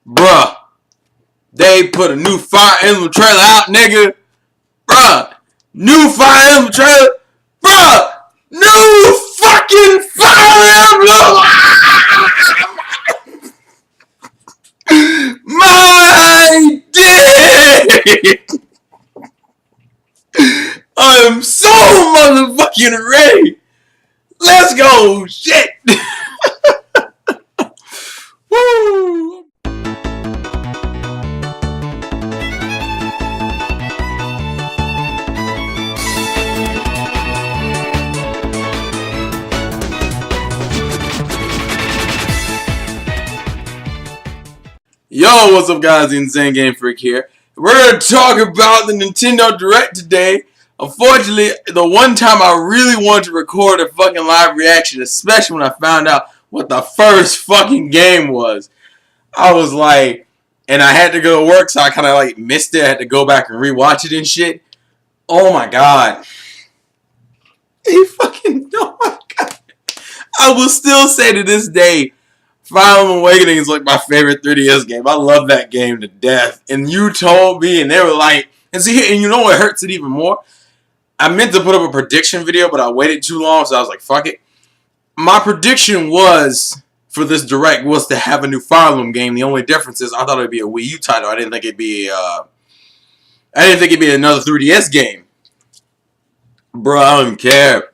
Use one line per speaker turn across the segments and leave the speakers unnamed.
Bruh, they put a new Fire Emblem trailer out, nigga. Bruh, new Fire Emblem trailer. Bruh, new fucking Fire Emblem. My dick. I am so motherfucking ready. Let's go. Shit. Woo. Yo, what's up guys, the Insane Game Freak here. We're going to talk about the Nintendo Direct today. Unfortunately, the one time I really wanted to record a fucking live reaction, especially when I found out what the first fucking game was. I was like, and I had to go to work, so I kind of like missed it. I had to go back and rewatch it and shit. Oh my god. Oh my god. I will still say to this day, Fire Emblem Awakening is like my favorite 3DS game. I love that game to death. And you told me, and they were like, and see, and you know what hurts it even more? I meant to put up a prediction video, but I waited too long, so I was like, fuck it. My prediction was, for this Direct, was to have a new Fire Emblem game. The only difference is I thought it would be a Wii U title. I didn't think it'd be another 3DS game. Bro, I don't even care.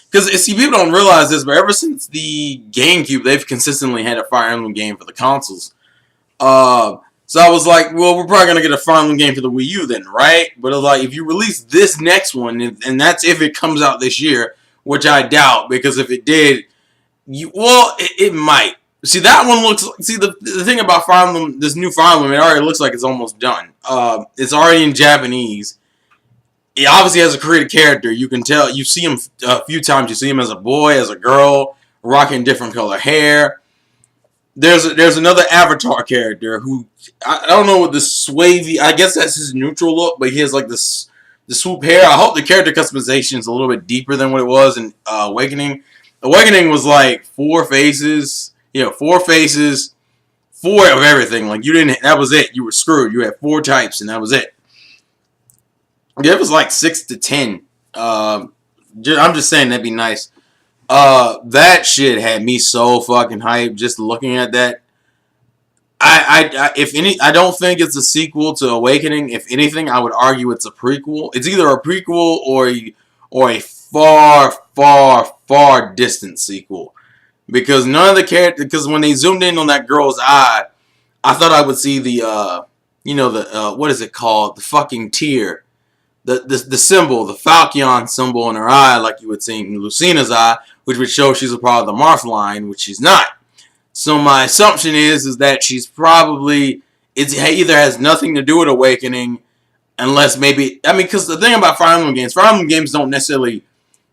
Because, see, people don't realize this, but ever since the GameCube, they've consistently had a Fire Emblem game for the consoles. So I was like, well, we're probably going to get a Fire Emblem game for the Wii U then, right? But it was like, if you release this next one, and that's if it comes out this year, which I doubt, because if it did, it might. See, that one looks, see, the thing about Fire Emblem, this new Fire Emblem, it already looks like it's almost done. It's already in Japanese. He obviously has a created character. You can tell. You see him a few times. You see him as a boy, as a girl, rocking different color hair. There's another Avatar character who I don't know what this swavy. I guess that's his neutral look, but he has like the swoop hair. I hope the character customization is a little bit deeper than what it was in Awakening. Awakening was like 4 faces. You know, 4 faces, 4 of everything. Like you didn't. That was it. You were screwed. You had 4 types, and that was it. Yeah, it was like 6 to 10. I'm just saying that'd be nice. That shit had me so fucking hyped just looking at that. I don't think it's a sequel to Awakening. If anything, I would argue it's a prequel. It's either a prequel or a far, far, far distant sequel. Because none of the characters, because when they zoomed in on that girl's eye, I thought I would see the, what is it called? The fucking tear. The symbol, the Falcon symbol in her eye, like you would see in Lucina's eye, which would show she's a part of the Marth line, which she's not. So my assumption is that she's probably, it either has nothing to do with Awakening, unless maybe, I mean, because the thing about Fire Emblem games don't necessarily,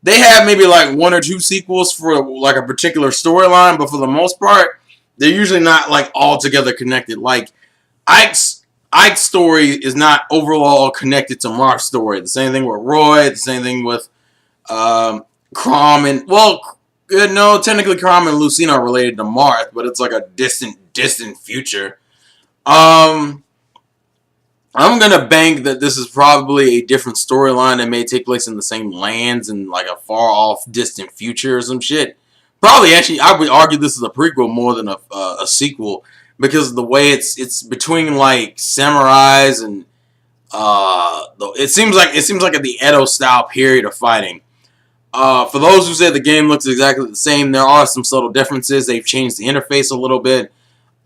they have maybe like 1 or 2 sequels for like a particular storyline, but for the most part, they're usually not like all together connected. Like Ike's story is not overall connected to Marth's story. The same thing with Roy. The same thing with Chrom and, well, no, technically Chrom and Lucina are related to Marth, but it's like a distant future. I'm gonna bank that this is probably a different storyline that may take place in the same lands and like a far off distant future or some shit. Probably, actually, I would argue this is a prequel more than a sequel. Because of the way it's between like samurais and it seems like at the Edo style period of fighting. For those who said the game looks exactly the same, there are some subtle differences. They've changed the interface a little bit.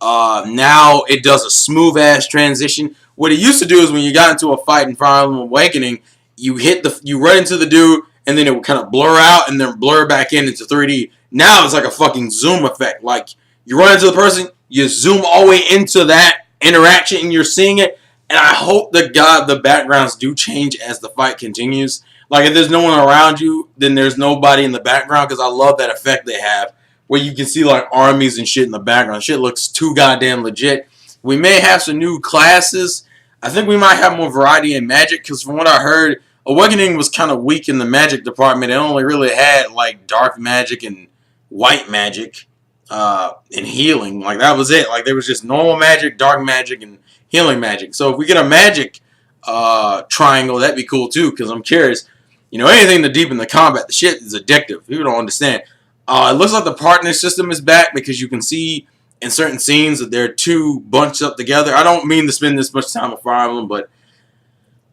Now it does a smooth ass transition. What it used to do is when you got into a fight in Fire Emblem Awakening, you run into the dude and then it would kind of blur out and then blur back into 3D. Now it's like a fucking zoom effect. Like you run into the person, you zoom all the way into that interaction and you're seeing it. And I hope that the backgrounds do change as the fight continues. Like if there's no one around you, then there's nobody in the background. Because I love that effect they have. Where you can see like armies and shit in the background. Shit looks too goddamn legit. We may have some new classes. I think we might have more variety in magic. Because from what I heard, Awakening was kind of weak in the magic department. It only really had like dark magic and white magic. and healing. Like, that was it. Like, there was just normal magic, dark magic, and healing magic. So if we get a magic triangle, that'd be cool too, because I'm curious. You know, anything to deepen the combat, the shit is addictive. People don't understand. It looks like the partner system is back, because you can see in certain scenes that they're two bunched up together. I don't mean to spend this much time with Fire Emblem, but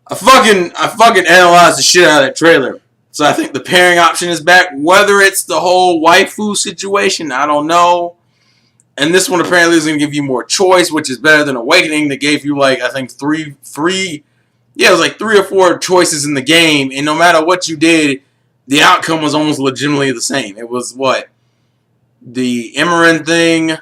I fucking analyzed the shit out of that trailer. So I think the pairing option is back. Whether it's the whole waifu situation, I don't know. And this one apparently is going to give you more choice, which is better than Awakening that gave you, like, I think it was like 3 or 4 choices in the game, and no matter what you did, the outcome was almost legitimately the same. It was what? The Emerin thing,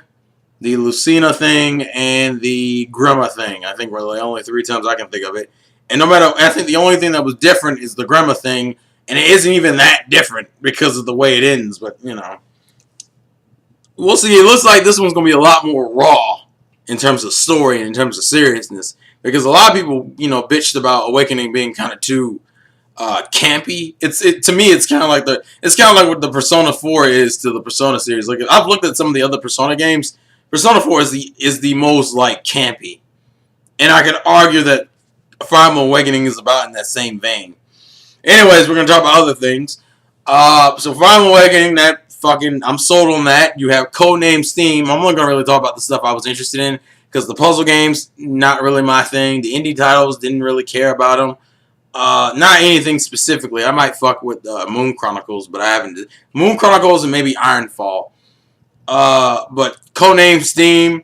the Lucina thing, and the Grima thing. I think were the only 3 times I can think of it. And no matter, I think the only thing that was different is the Grima thing, and it isn't even that different because of the way it ends, but, you know. We'll see. It looks like this one's going to be a lot more raw in terms of story and in terms of seriousness, because a lot of people, you know, bitched about Awakening being kind of too campy. To me, it's kind of like what the Persona 4 is to the Persona series. Like, I've looked at some of the other Persona games. Persona 4 is the most, like, campy, and I could argue that Fire Emblem Awakening is about in that same vein. Anyways, we're gonna talk about other things. So Fire Emblem Awakening, I'm sold on that. You have Codename S.T.E.A.M. I'm only gonna really talk about the stuff I was interested in, because the puzzle games, not really my thing. The indie titles, didn't really care about them. Not anything specifically. I might fuck with Moon Chronicles, but I haven't. Moon Chronicles and maybe Ironfall. But Codename S.T.E.A.M.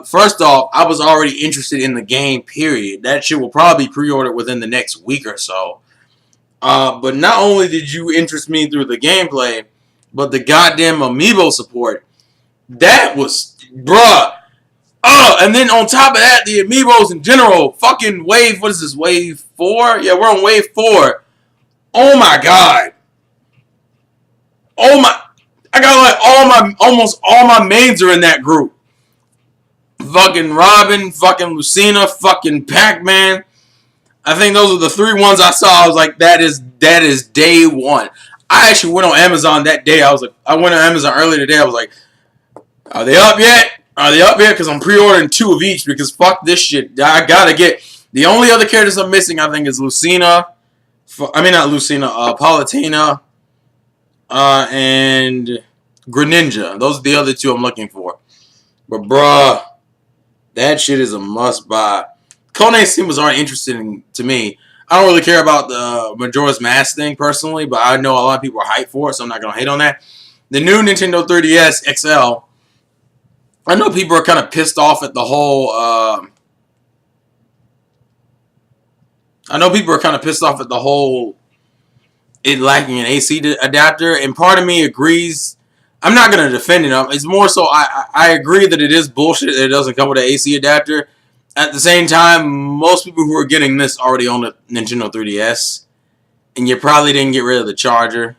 First off, I was already interested in the game, period. That shit will probably be pre-ordered within the next week or so. But not only did you interest me through the gameplay, but the goddamn Amiibo support. That was, bruh. Oh, and then on top of that, the Amiibos in general. Fucking wave, what is this, wave 4? Yeah, we're on wave 4. Oh my god. Oh my. I got like almost all my mains are in that group. Fucking Robin, fucking Lucina, fucking Pac-Man. I think those are the 3 ones I saw. I was like, that is day 1. I actually went on Amazon that day. I went on Amazon earlier today. I was like, are they up yet? Are they up yet? Because I'm pre-ordering 2 of each, because fuck this shit. I gotta get. The only other characters I'm missing, I think, is Lucina. I mean, not Lucina. Palutena. And Greninja. Those are the other 2 I'm looking for. But bruh, that shit is a must buy. Codename S.T.E.A.M. was already interesting to me. I don't really care about the Majora's Mask thing personally, but I know a lot of people are hyped for it, so I'm not gonna hate on that. The new Nintendo 3DS XL. I know people are kind of pissed off at the whole. It lacking an AC adapter, and part of me agrees. I'm not going to defend it. It's more so I agree that it is bullshit that it doesn't come with an AC adapter. At the same time, most people who are getting this already own a Nintendo 3DS, and you probably didn't get rid of the charger.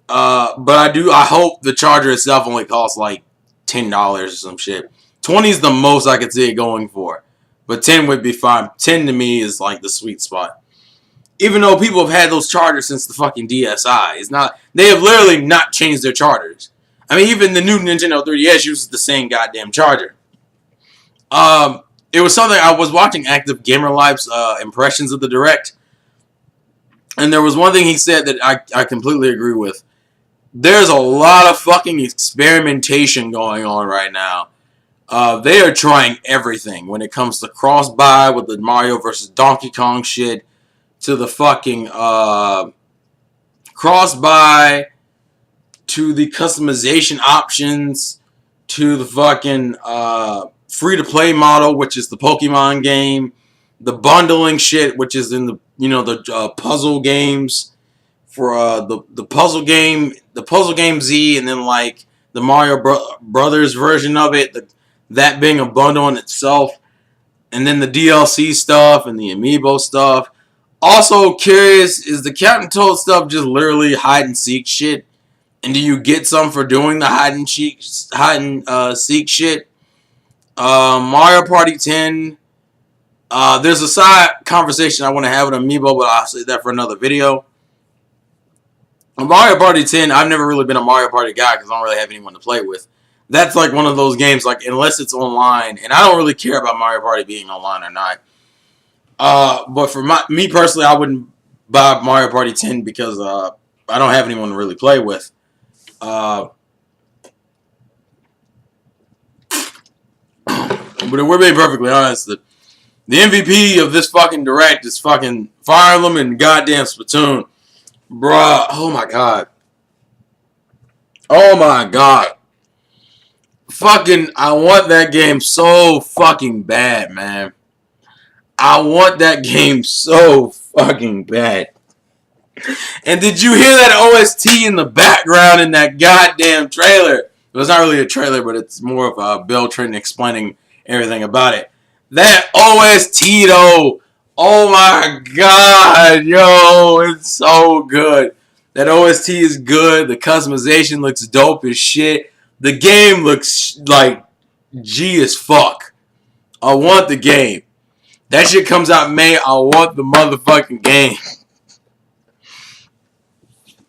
But I hope the charger itself only costs like $10 or some shit. 20 is the most I could see it going for, but 10 would be fine. 10 to me is like the sweet spot. Even though people have had those chargers since the fucking DSi, they have literally not changed their chargers. I mean, even the new Nintendo 3DS uses the same goddamn charger. It was something I was watching Active Gamer Life's impressions of the Direct, and there was one thing he said that I completely agree with. There's a lot of fucking experimentation going on right now. They are trying everything when it comes to cross-buy with the Mario vs. Donkey Kong shit, to the fucking cross-buy, to the customization options, to the fucking free-to-play model, which is the Pokemon game, the bundling shit, which is in the puzzle games for the puzzle game Z, and then like the Mario Brothers version of it, that being a bundle in itself, and then the DLC stuff and the Amiibo stuff. Also curious, is the Captain Toad stuff just literally hide and seek shit? And do you get some for doing the hide and seek shit? Mario Party 10. There's a side conversation I want to have with Amiibo, but I'll save that for another video. Mario Party 10, I've never really been a Mario Party guy because I don't really have anyone to play with. That's like one of those games, like, unless it's online, and I don't really care about Mario Party being online or not. But for me personally, I wouldn't buy Mario Party 10 because I don't have anyone to really play with. Uh, but if we're being perfectly honest, the MVP of this fucking direct is fucking Fire Emblem and goddamn Splatoon. Bruh, oh my god. Oh my god. Fucking, I want that game so fucking bad, man. I want that game so fucking bad. And did you hear that OST in the background in that goddamn trailer? Well, it's not really a trailer, but it's more of a Bill Trenton explaining everything about it. That OST, though, oh my god, yo, it's so good. That OST is good. The customization looks dope as shit. The game looks like G as fuck. I want the game. That shit comes out May. I want the motherfucking game.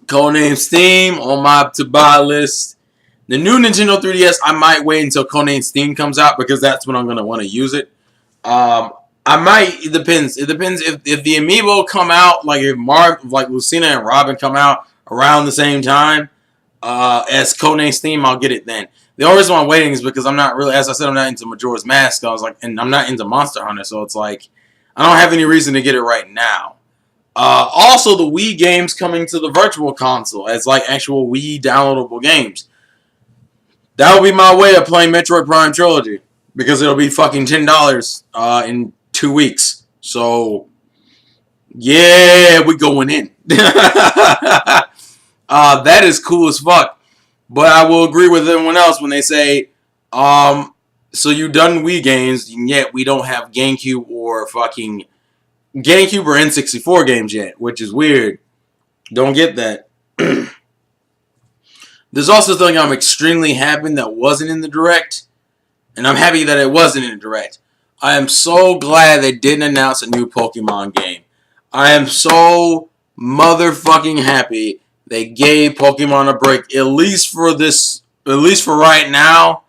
Codename S.T.E.A.M on my to-buy list. The new Nintendo 3DS, I might wait until Codename S.T.E.A.M comes out because that's when I'm going to want to use it. I might. It depends. It depends if the Amiibo come out, like if like Lucina and Robin come out around the same time as Codename S.T.E.A.M, I'll get it then. The only reason why I'm waiting is because I'm not really, as I said, I'm not into Majora's Mask. I was like, and I'm not into Monster Hunter, so it's like I don't have any reason to get it right now. Also, the Wii games coming to the Virtual Console as like actual Wii downloadable games. That will be my way of playing Metroid Prime Trilogy because it'll be fucking $10 in 2 weeks. So yeah, we going in. That is cool as fuck. But I will agree with everyone else when they say, so you done Wii games, and yet we don't have GameCube or fucking GameCube or N64 games yet, which is weird. Don't get that. There's also something I'm extremely happy that wasn't in the Direct, and I'm happy that it wasn't in the Direct. I am so glad they didn't announce a new Pokemon game. I am so motherfucking happy they gave Pokemon a break, at least for right now.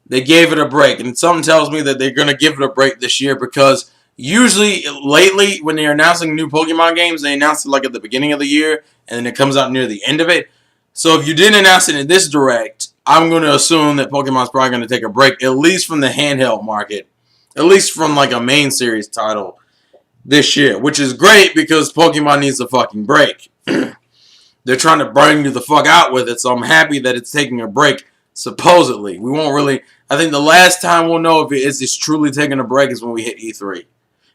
They gave it a break, and something tells me that they're gonna give it a break this year because usually, lately, when they're announcing new Pokemon games, they announce it like at the beginning of the year, and then it comes out near the end of it. So if you didn't announce it in this Direct, I'm going to assume that Pokemon's probably going to take a break, at least from the handheld market, at least from like a main series title this year, which is great because Pokemon needs a fucking break. They're trying to burn you the fuck out with it, so I'm happy that it's taking a break, supposedly. We won't really... I think the last time we'll know if it's truly taking a break is when we hit E3.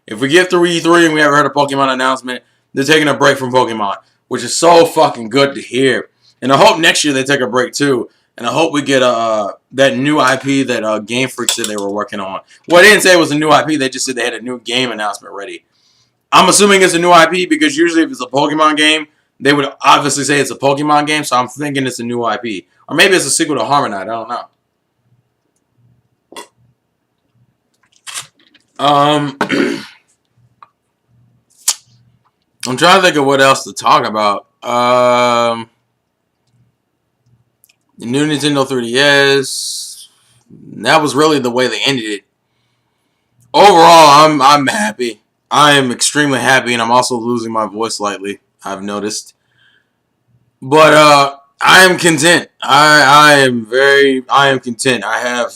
If we get through E3 and we haven't heard a Pokemon announcement, they're taking a break from Pokemon, which is so fucking good to hear. And I hope next year they take a break too. And I hope we get that new IP that Game Freak said they were working on. Well, they didn't say it was a new IP. They just said they had a new game announcement ready. I'm assuming it's a new IP because usually if it's a Pokemon game, they would obviously say it's a Pokemon game. So I'm thinking it's a new IP. Or maybe it's a sequel to Harmonite. I don't know. I'm trying to think of what else to talk about. The new Nintendo 3DS. That was really the way they ended it. Overall, I'm happy. I am extremely happy, and I'm also losing my voice slightly. I've noticed, but I am content. I am content. I have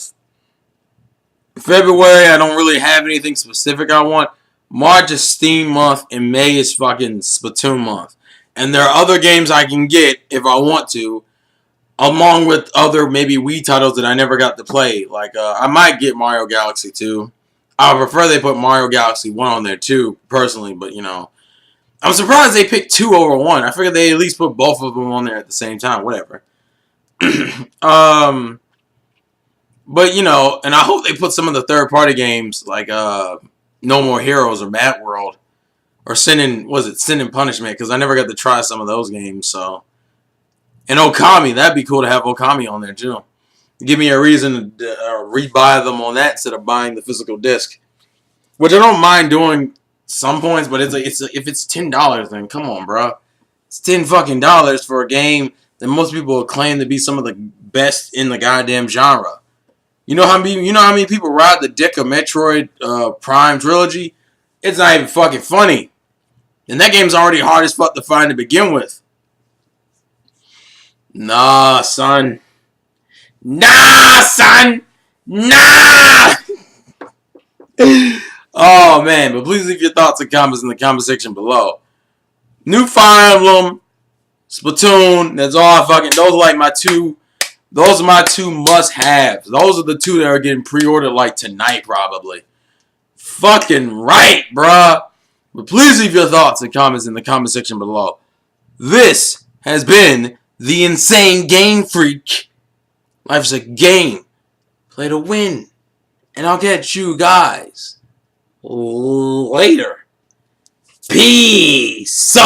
February. I don't really have anything specific I want. March is Steam month, and May is fucking Splatoon month. And there are other games I can get if I want to, along with other maybe Wii titles that I never got to play. Like I might get Mario Galaxy 2. I would prefer they put Mario Galaxy 1 on there too, personally. But you know, I'm surprised they picked 2 over 1. I figured they at least put both of them on there at the same time. Whatever. But you know, and I hope they put some of the third-party games like No More Heroes or Mad World or Sin and Punishment, because I never got to try some of those games. So, and Okami, that'd be cool to have Okami on there too. Give me a reason to rebuy them on that instead of buying the physical disc, which I don't mind doing some points. But it's if it's $10, then come on, bro. It's $10 for a game that most people claim to be some of the best in the goddamn genre. You know how many people ride the dick of Metroid Prime trilogy? It's not even fucking funny. And that game's already hard as fuck to find to begin with. Nah, son. Nah, son. Nah. Oh man, but please leave your thoughts and comments in the comment section below. New Fire Emblem, Splatoon. That's all I fucking. Those are like my two. Those are my two must-haves. Those are the two that are getting pre-ordered like tonight probably. Fucking right, bruh. But please leave your thoughts and comments in the comment section below. This has been the Insane Game Freak. Life's a game. Play to win. And I'll catch you guys later. Peace.